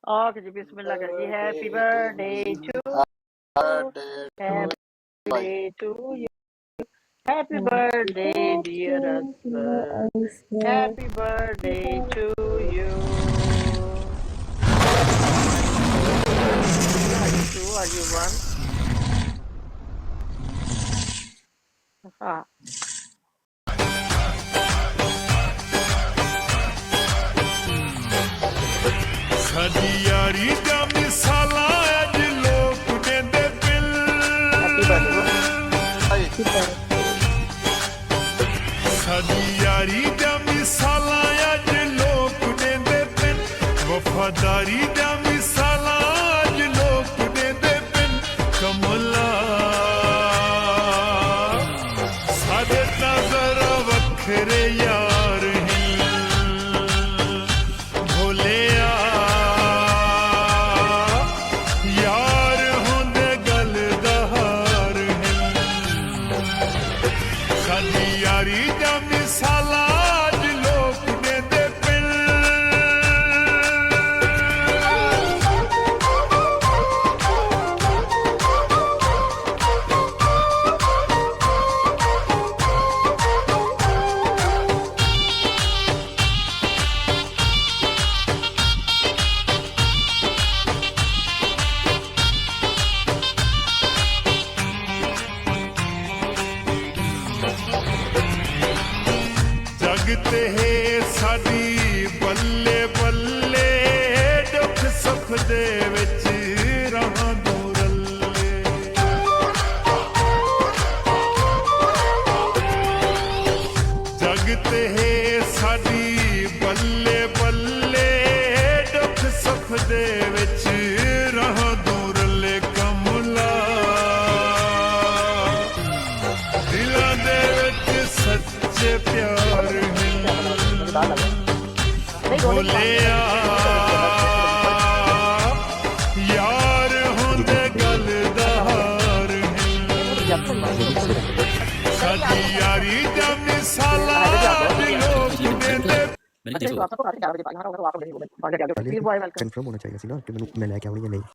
Okay जी, बिस्मिल्लाह करिए। Happy birthday to happy birthday to you. Happy birthday dear husband. Happy birthday to you. Are you two? Are you one? हाँ। ਸਾਡੀ ਯਾਰੀ ਦਾ ਮਿਸਾਲਾਂ ਅੱਜ ਲੋਕ ਕਹਿੰਦੇ ਬਿਲ ਸਾਡੀ ਯਾਰੀ ਦਾ ਮਿਸਾਲਾਂ ਅੱਜ ਲੋਕ ਕਹਿੰਦੇ ਬਿਲ ਵਫਾਦਾਰੀ ਦਾ ਮਿਸਾਲਾਂ ਅੱਜ ਲੋਕ ਕਹਿੰਦੇ ਬਿਲ ਕਮਲਾ ਸਾਡੇ ਤਾਂ ਜ਼ਰਾ ਵੱਖਰੇ ਯਾਰ ਭੋਲਿਆ ਯਾਰ ਹੁੰਦੇ ਗੱਲ ਦਾ ਹਾਰ ਹੈ ਸਾਡੀ ਯਾਰੀ ਦਾ ਮਿਸਾਲਾਂ ਅੱਜ ਲੋਕ ਕਹਿੰਦੇ ਪਿੰਡ ਜਗ ਤੇ ਹੈ ਸਾਡੀ ਬੱਲੇ ਬੱਲੇ ਦੁੱਖ ਸੁੱਖ ਦੇ ਵਿੱਚ ਰਹਾਂ ਦੂਰੱਲੇ ਜਗ ਤੇ ਹੈ ਸਾਡੀ ਬੱਲੇ ਬੱਲੇ ਦੁੱਖ ਸੁੱਖ ਦੇ ਵਿੱਚ ਰਹਾਂ ਦੂਰੱਲੇ ਕਮਲਾ ਦਿਲਾਂ ਦੇ ਵਿੱਚ ਸੱਚੇ ਪਿਆਰ ਭੋਲਿਆ ਯਾਰ ਹੁੰਦੇ ਗੱਲ ਦਾ ਹਾਰ ਸਾਡੀ ਯਾਰੀ ਦਾ ਮਿਸਾਲਾਂ ਲੋਕ ਕਹਿੰਦੇ कंफर्म होना चाहिए सी ना कि मैं लैके आनी या नहीं।